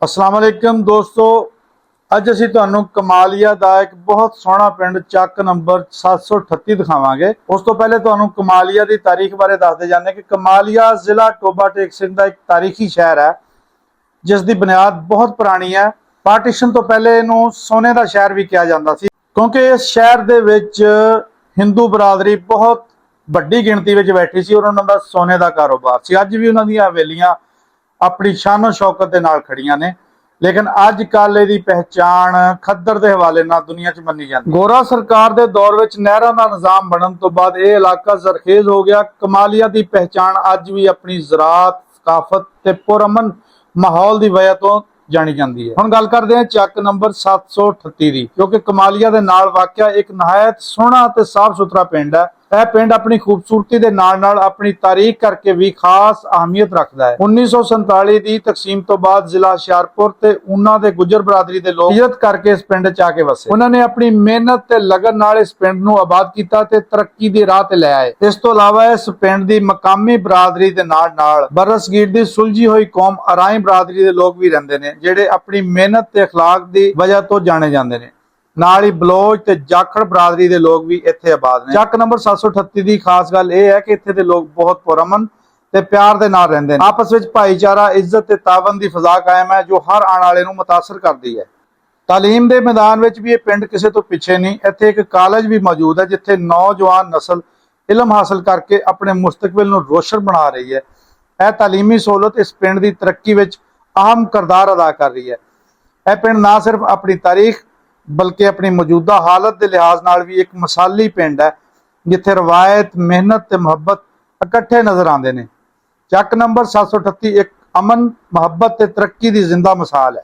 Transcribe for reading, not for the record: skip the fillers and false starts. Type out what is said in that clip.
अस्सलाम वालेकुम दोस्तों, ਅੱਜ ਅਸੀਂ ਤੁਹਾਨੂੰ ਕਮਾਲੀਆ ਦਾ ਇੱਕ ਬਹੁਤ ਸੋਹਣਾ ਪਿੰਡ ਚੱਕ ਨੰਬਰ 738 ਦਿਖਾਵਾਂਗੇ। ਉਸ ਤੋਂ ਪਹਿਲੇ ਤੁਹਾਨੂੰ ਕਮਾਲੀਆ ਦੀ ਤਾਰੀਖ ਬਾਰੇ ਦੱਸਦੇ ਜਾਂਦੇ ਕਿ ਕਮਾਲੀਆ ਜ਼ਿਲ੍ਹਾ ਟੋਬਾ ਟੇਕ ਸਿੰਘ ਦਾ ਇੱਕ ਤਾਰੀਖੀ ਸ਼ਹਿਰ ਹੈ ਜਿਸ ਦੀ ਬੁਨਿਆਦ ਬਹੁਤ ਪੁਰਾਣੀ ਹੈ। ਪਾਰਟੀਸ਼ਨ ਤੋਂ ਪਹਿਲੇ ਇਹਨੂੰ ਸੋਨੇ ਦਾ ਸ਼ਹਿਰ ਵੀ ਕਿਹਾ ਜਾਂਦਾ ਸੀ ਕਿਉਂਕਿ ਇਸ ਸ਼ਹਿਰ ਦੇ ਵਿੱਚ ਹਿੰਦੂ ਬਰਾਦਰੀ ਬਹੁਤ ਵੱਡੀ ਗਿਣਤੀ ਵਿੱਚ ਬੈਠੀ ਸੀ ਔਰ ਉਹਨਾਂ ਦਾ ਸੋਨੇ ਦਾ ਕਾਰੋਬਾਰ ਸੀ। ਅੱਜ ਵੀ ਉਹਨਾਂ ਦੀਆਂ ਹਵੇਲੀਆਂ ਆਪਣੀ ਸ਼ਾਨੋ ਸ਼ੌਕਤ ਦੇ ਨਾਲ ਖੜੀਆਂ ਨੇ, लेकिन ਅੱਜ ਕੱਲ ਇਹਦੀ ਪਹਿਚਾਣ ਖੱਦਰ ਦੇ ਹਵਾਲੇ ਨਾਲ ਦੁਨੀਆ 'ਚ ਮੰਨੀ ਜਾਂਦੀ। ਗੋਰਾ ਸਰਕਾਰ ਦੇ ਦੌਰ ਵਿੱਚ ਨਹਿਰਾਂ ਦਾ ਨਿਜ਼ਾਮ ਬਣਨ ਤੋਂ ਬਾਅਦ ਇਹ ਇਲਾਕਾ ਜ਼ਰਖੇਜ਼ ਹੋ ਗਿਆ। ਕਮਾਲੀਆ ਦੀ ਪਹਿਚਾਣ ਅੱਜ ਵੀ ਆਪਣੀ ਜ਼ਰਾਤ, ਸਕਾਫਤ ਤੇ ਪੁਰਅਮਨ ਮਾਹੌਲ ਦੀ ਵਜ੍ਹਾ ਤੋਂ ਜਾਣੀ ਜਾਂਦੀ ਹੈ। ਹੁਣ ਗੱਲ ਕਰਦੇ ਹਾਂ ਚੱਕ ਨੰਬਰ 738 ਦੀ, ਕਿਉਂਕਿ ਕਮਾਲੀਆ ਦੇ ਨਾਲ ਵਾਕਿਆ ਇੱਕ ਨਹਾਇਤ ਸੋਹਣਾ ਤੇ ਸਾਫ਼ ਸੁਥਰਾ ਪਿੰਡ ਹੈ। ਇਹ ਪਿੰਡ ਆਪਣੀ ਖੂਬਸੂਰਤੀ ਦੇ ਨਾਲ-ਨਾਲ ਆਪਣੀ ਤਾਰੀਖ ਕਰਕੇ ਵੀ ਖਾਸ ਅਹਿਮੀਅਤ ਰੱਖਦਾ ਹੈ। 1947 ਦੀ ਤਕਸੀਮ ਤੋਂ ਬਾਅਦ ਜ਼ਿਲ੍ਹਾ ਹੁਸ਼ਿਆਰਪੁਰ ਤੇ ਉਹਨਾਂ ਦੇ ਗੁੱਜਰ ਬਰਾਦਰੀ ਦੇ ਲੋਕ ਹਿਜਰਤ ਕਰਕੇ ਇਸ ਪਿੰਡ 'ਚ ਆ ਕੇ ਵਸੇ। ਉਹਨਾਂ ਨੇ ਆਪਣੀ ਮਿਹਨਤ ਤੇ ਲਗਨ ਨਾਲ ਇਸ ਪਿੰਡ ਨੂੰ ਆਬਾਦ ਕੀਤਾ ਤੇ ਤਰੱਕੀ ਦੀ ਰਾਹ ਤੇ ਲੈ ਆਏ। ਇਸ ਤੋਂ ਇਲਾਵਾ ਇਸ ਪਿੰਡ ਦੀ ਮਕਾਮੀ ਬਰਾਦਰੀ ਦੇ ਨਾਲ-ਨਾਲ ਬਰਸਗੀਰ ਦੀ ਸੁਲਝੀ ਹੋਈ ਕੌਮ ਅਰਾਈ ਬਰਾਦਰੀ ਦੇ ਲੋਕ ਵੀ ਰਹਿੰਦੇ ਨੇ, ਜਿਹੜੇ ਆਪਣੀ ਮਿਹਨਤ ਤੇ ਅਖਲਾਕ ਦੀ ਵਜ੍ਹਾ ਤੋਂ ਜਾਣੇ ਜਾਂਦੇ ਨੇ। ਨਾਲ ਹੀ ਬਲੋਚ ਤੇ ਜਾਖੜ ਬਰਾਦਰੀ ਦੇ ਲੋਕ ਵੀ ਇੱਥੇ ਆਬਾਦ ਨੇ। ਚੱਕ ਨੰਬਰ 738 ਦੀ ਖਾਸ ਗੱਲ ਇਹ ਹੈ ਕਿ ਇੱਥੇ ਦੇ ਲੋਕ ਬਹੁਤ ਪੁਰਅਮਨ ਤੇ ਪਿਆਰ ਦੇ ਨਾਲ ਰਹਿੰਦੇ ਨੇ। ਆਪਸ ਵਿੱਚ ਭਾਈਚਾਰਾ, ਇੱਜ਼ਤ ਤੇ ਤਾਵਨ ਦੀ ਫਜ਼ਾ ਕਾਇਮ ਹੈ ਜੋ ਹਰ ਆਉਣ ਵਾਲੇ ਨੂੰ ਮੁਤਾਸਰ ਕਰਦੀ ਹੈ। ਤਾਲੀਮ ਦੇ ਮੈਦਾਨ ਵਿੱਚ ਵੀ ਇਹ ਪਿੰਡ ਕਿਸੇ ਤੋਂ ਪਿੱਛੇ ਨਹੀਂ। ਇੱਥੇ ਇੱਕ ਕਾਲਜ ਵੀ ਮੌਜੂਦ ਹੈ ਜਿੱਥੇ ਨੌਜਵਾਨ ਨਸਲ ਇਲਮ ਹਾਸਲ ਕਰਕੇ ਆਪਣੇ ਮੁਸਤਕਬਲ ਨੂੰ ਰੋਸ਼ਨ ਬਣਾ ਰਹੀ ਹੈ। ਇਹ ਤਾਲੀਮੀ ਸਹੂਲਤ ਇਸ ਪਿੰਡ ਦੀ ਤਰੱਕੀ ਵਿੱਚ ਅਹਿਮ ਕਿਰਦਾਰ ਅਦਾ ਕਰ ਰਹੀ ਹੈ। ਇਹ ਪਿੰਡ ਨਾ ਸਿਰਫ ਆਪਣੀ ਤਾਰੀਖ ਬਲਕਿ ਆਪਣੀ ਮੌਜੂਦਾ ਹਾਲਤ ਦੇ ਲਿਹਾਜ਼ ਨਾਲ ਵੀ ਇੱਕ ਮਿਸਾਲੀ ਪਿੰਡ ਹੈ ਜਿੱਥੇ ਰਵਾਇਤ, ਮਿਹਨਤ ਤੇ ਮੁਹੱਬਤ ਇਕੱਠੇ ਨਜ਼ਰ ਆਉਂਦੇ ਨੇ। ਚੱਕ ਨੰਬਰ 738 ਇੱਕ ਅਮਨ, ਮੁਹੱਬਤ ਤੇ ਤਰੱਕੀ ਦੀ ਜ਼ਿੰਦਾ ਮਿਸਾਲ ਹੈ।